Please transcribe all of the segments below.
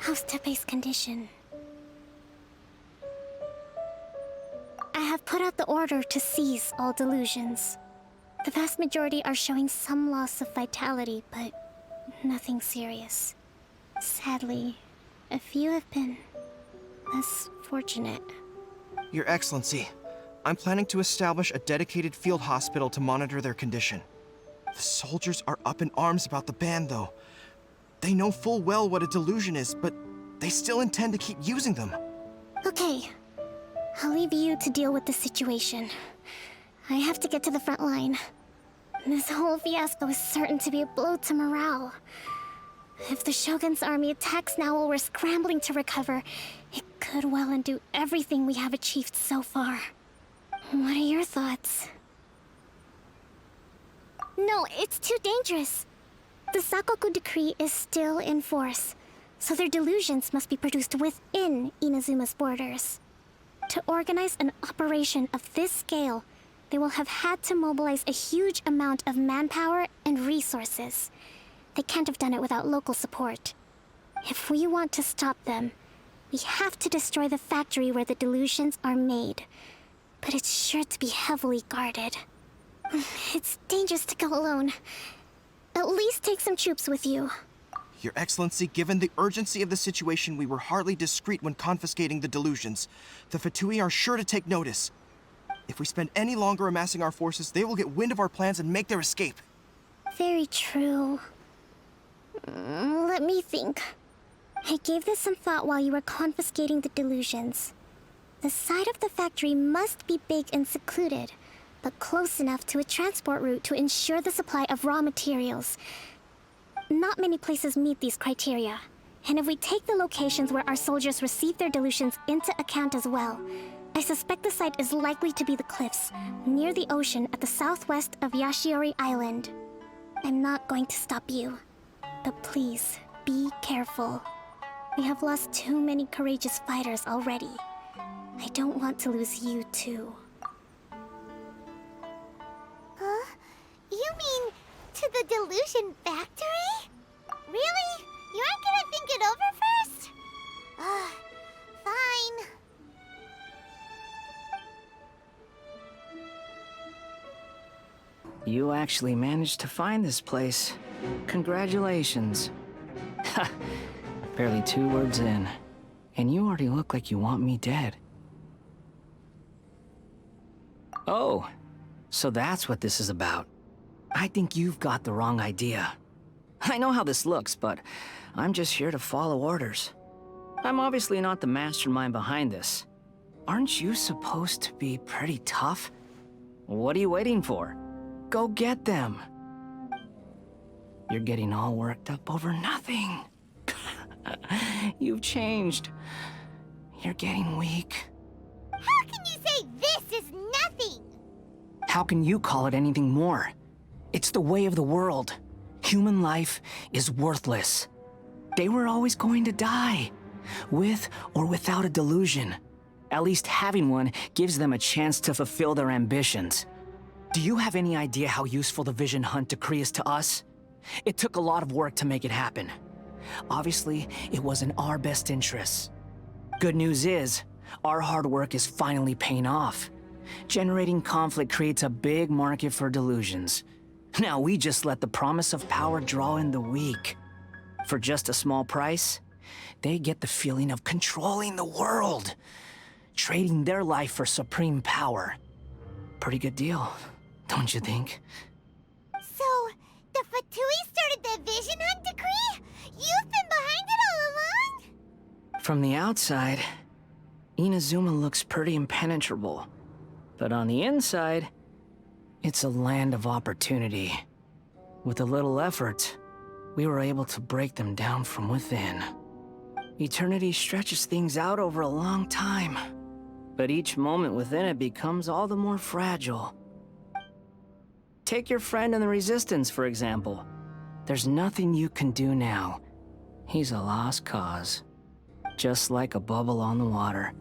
How's Tepe's condition? I have put out the order to seize all delusions. The vast majority are showing some loss of vitality, but nothing serious. Sadly, a few have been less fortunate. Your Excellency, I'm planning to establish a dedicated field hospital to monitor their condition. The soldiers are up in arms about the ban, though. They know full well what a delusion is, but they still intend to keep using them. Okay, I'll leave you to deal with the situation. I have to get to the front line. This whole fiasco is certain to be a blow to morale. If the Shogun's army attacks now while we're scrambling to recover, it could well undo everything we have achieved so far. What are your thoughts? No, it's too dangerous. The Sakoku decree is still in force, so their delusions must be produced within Inazuma's borders. To organize an operation of this scale, they will have had to mobilize a huge amount of manpower and resources. They can't have done it without local support. If we want to stop them, we have to destroy the factory where the delusions are made. But it's sure to be heavily guarded. It's dangerous to go alone. At least take some troops with you. Your Excellency, given the urgency of the situation, we were hardly discreet when confiscating the delusions. The Fatui are sure to take notice. If we spend any longer amassing our forces, they will get wind of our plans and make their escape. Very true. Let me think. I gave this some thought while you were confiscating the delusions. The side of the factory must be big and secluded, but close enough to a transport route to ensure the supply of raw materials. Not many places meet these criteria, and if we take the locations where our soldiers receive their delusions into account as well, I suspect the site is likely to be the cliffs, near the ocean at the southwest of Yashiori Island. I'm not going to stop you, but please, be careful. We have lost too many courageous fighters already. I don't want to lose you too. Huh? You mean to the delusion factory? Really? You aren't gonna think it over first? Fine. You actually managed to find this place. Congratulations. Ha! Barely 2 words in, and you already look like you want me dead. Oh, so that's what this is about. I think you've got the wrong idea. I know how this looks, but I'm just here to follow orders. I'm obviously not the mastermind behind this. Aren't you supposed to be pretty tough? What are you waiting for? Go get them. You're getting all worked up over nothing. You've changed. You're getting weak. How can you say this is nothing? How can you call it anything more? It's the way of the world. Human life is worthless. They were always going to die, with or without a delusion. At least having one gives them a chance to fulfill their ambitions. Do you have any idea how useful the Vision Hunt decree is to us? It took a lot of work to make it happen. Obviously, it was in our best interests. Good news is, our hard work is finally paying off. Generating conflict creates a big market for delusions. Now we just let the promise of power draw in the weak. For just a small price, they get the feeling of controlling the world, trading their life for supreme power. Pretty good deal, don't you think? So, the Fatui started the Vision Hunt decree? You've been behind it all along? From the outside, Inazuma looks pretty impenetrable. But on the inside, it's a land of opportunity. With a little effort, we were able to break them down from within. Eternity stretches things out over a long time, but each moment within it becomes all the more fragile. Take your friend in the Resistance, for example. There's nothing you can do now. He's a lost cause. Just like a bubble on the water.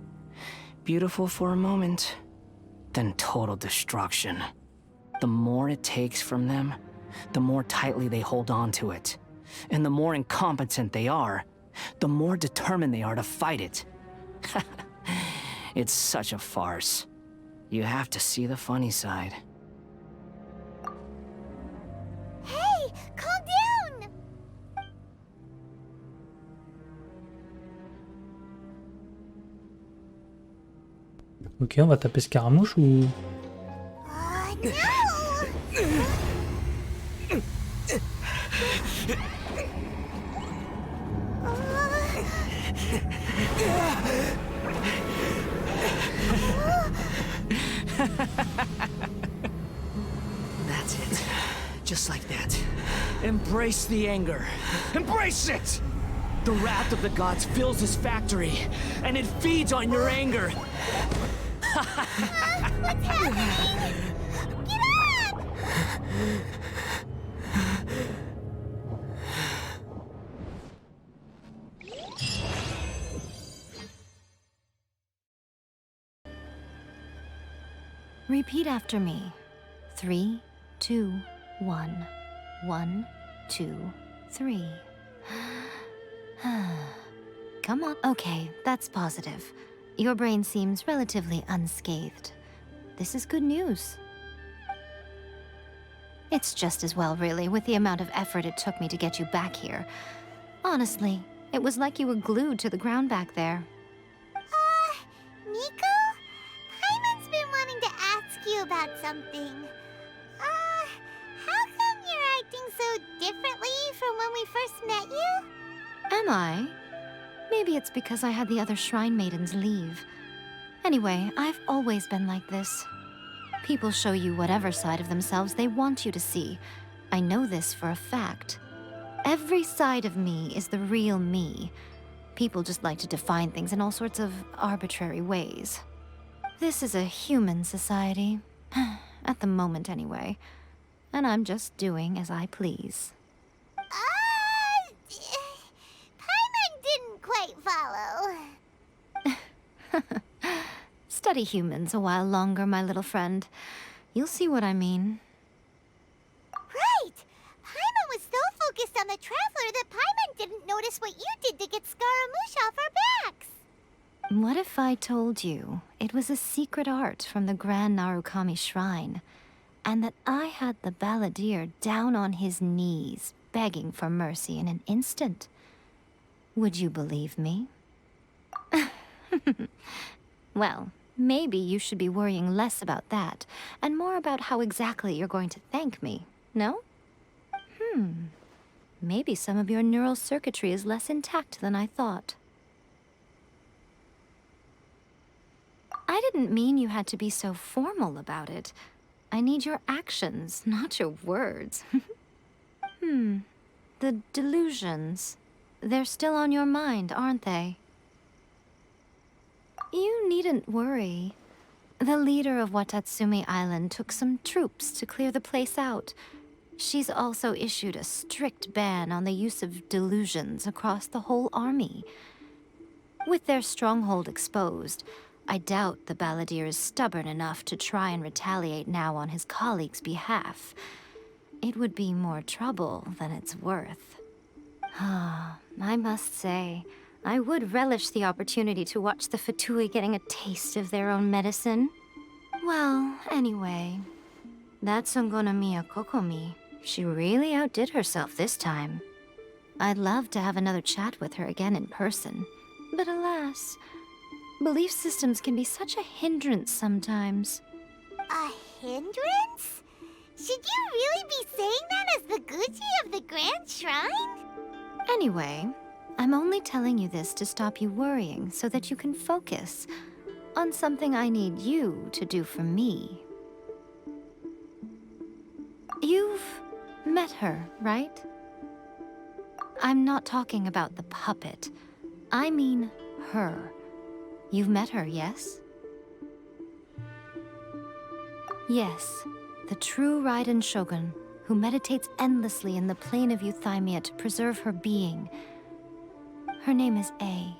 Beautiful for a moment, then total destruction. The more it takes from them, the more tightly they hold on to it. And the more incompetent they are, the more determined they are to fight it. It's such a farce. You have to see the funny side. Hey, calm down! Ok, on va taper Scaramouche ou... Oh no! That's it. Just like that. Embrace the anger. Embrace it! The wrath of the gods fills this factory, and it feeds on your anger. What's happening? Get up! Repeat after me. 3, 2, 1. 1, 2, 3. Come on. Okay, that's positive. Your brain seems relatively unscathed. This is good news. It's just as well, really, with the amount of effort it took me to get you back here. Honestly, it was like you were glued to the ground back there. Nico? Paimon's been wanting to ask you about something. How come you're acting so differently from when we first met you? Am I? Maybe it's because I had the other Shrine Maidens leave. Anyway, I've always been like this. People show you whatever side of themselves they want you to see. I know this for a fact. Every side of me is the real me. People just like to define things in all sorts of arbitrary ways. This is a human society. At the moment, anyway. And I'm just doing as I please. Paimon didn't quite follow. Study humans a while longer, my little friend. You'll see what I mean. Right! Paimon was so focused on the Traveler that Paimon didn't notice what you did to get Scaramouche off our backs. What if I told you it was a secret art from the Grand Narukami Shrine, and that I had the balladeer down on his knees, begging for mercy in an instant? Would you believe me? Well, maybe you should be worrying less about that, and more about how exactly you're going to thank me, no? Maybe some of your neural circuitry is less intact than I thought. I didn't mean you had to be so formal about it. I need your actions, not your words. The delusions. They're still on your mind, aren't they? You needn't worry. The leader of Watatsumi Island took some troops to clear the place out. She's also issued a strict ban on the use of delusions across the whole army. With their stronghold exposed, I doubt the balladeer is stubborn enough to try and retaliate now on his colleagues' behalf. It would be more trouble than it's worth. I must say, I would relish the opportunity to watch the Fatui getting a taste of their own medicine. Well, anyway, that Sungonomiya Kokomi, she really outdid herself this time. I'd love to have another chat with her again in person, but alas, belief systems can be such a hindrance sometimes. A hindrance? Should you really be saying that as the Gucci of the Grand Shrine? Anyway, I'm only telling you this to stop you worrying so that you can focus on something I need you to do for me. You've met her, right? I'm not talking about the puppet. I mean her. You've met her, yes? Yes, the true Raiden Shogun, who meditates endlessly in the plane of Euthymia to preserve her being. Her name is A.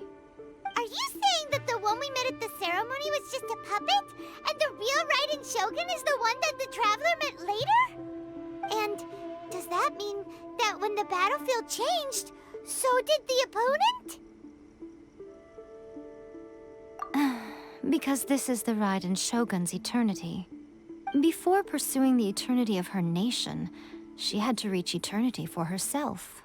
Are you saying that the one we met at the ceremony was just a puppet? And the real Raiden Shogun is the one that the Traveler met later? And does that mean that when the battlefield changed, so did the opponent? Because this is the Raiden Shogun's eternity. Before pursuing the eternity of her nation, she had to reach eternity for herself.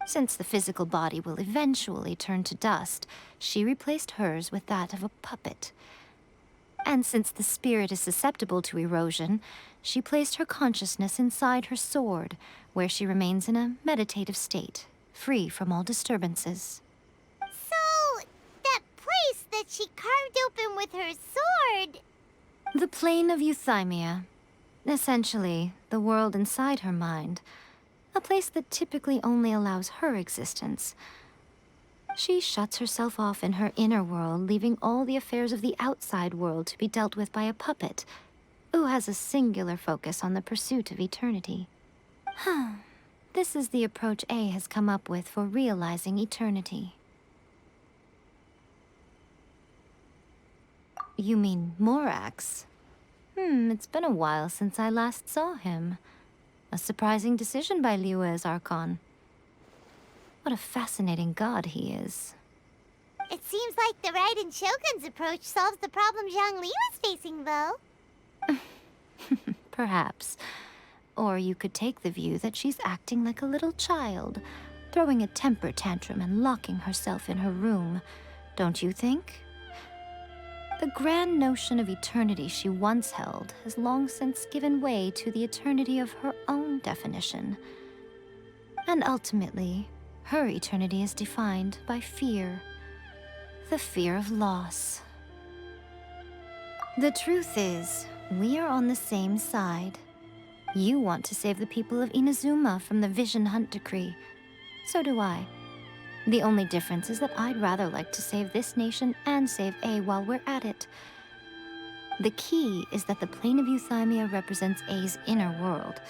Since the physical body will eventually turn to dust, she replaced hers with that of a puppet. And since the spirit is susceptible to erosion, she placed her consciousness inside her sword, where she remains in a meditative state, free from all disturbances. So, that place that she carved open with her sword... The plane of Euthymia. Essentially, the world inside her mind. A place that typically only allows her existence. She shuts herself off in her inner world, leaving all the affairs of the outside world to be dealt with by a puppet, who has a singular focus on the pursuit of eternity. This is the approach A has come up with for realizing eternity. You mean Morax? It's been a while since I last saw him. A surprising decision by Liyue's Archon. What a fascinating god he is. It seems like the Raiden Shogun's approach solves the problem Zhang Li was facing, though. Perhaps. Or you could take the view that she's acting like a little child, throwing a temper tantrum and locking herself in her room. Don't you think? The grand notion of eternity she once held has long since given way to the eternity of her own definition. And ultimately, her eternity is defined by fear. The fear of loss. The truth is, we are on the same side. You want to save the people of Inazuma from the Vision Hunt decree. So do I. The only difference is that I'd rather like to save this nation and save A while we're at it. The key is that the plane of Euthymia represents A's inner world.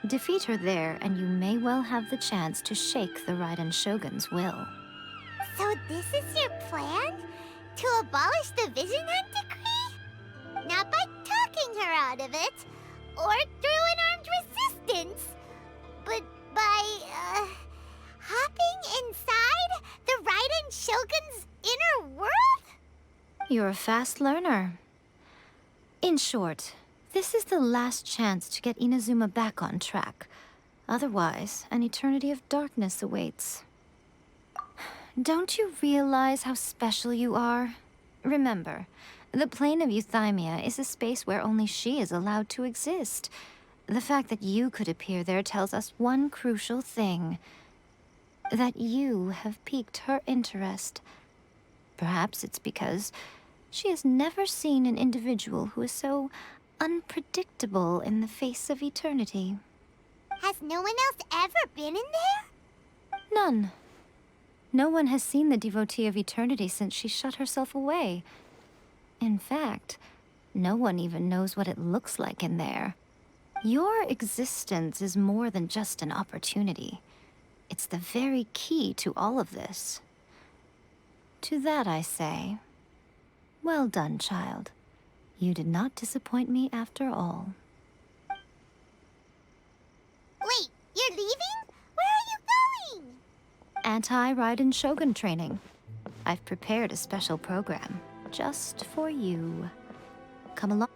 Defeat her there, and you may well have the chance to shake the Raiden Shogun's will. So this is your plan? To abolish the Vision Hunt decree? Not by talking her out of it, or through an armed resistance, but by, hopping inside the Raiden Shogun's inner world? You're a fast learner. In short, this is the last chance to get Inazuma back on track. Otherwise, an eternity of darkness awaits. Don't you realize how special you are? Remember, the plane of Euthymia is a space where only she is allowed to exist. The fact that you could appear there tells us one crucial thing. That you have piqued her interest. Perhaps it's because she has never seen an individual who is so unpredictable in the face of eternity. Has no one else ever been in there? None. No one has seen the devotee of eternity since she shut herself away. In fact, no one even knows what it looks like in there. Your existence is more than just an opportunity. It's the very key to all of this. To that I say, well done, child. You did not disappoint me after all. Wait, you're leaving? Where are you going? Anti-Raiden Shogun training. I've prepared a special program just for you. Come along.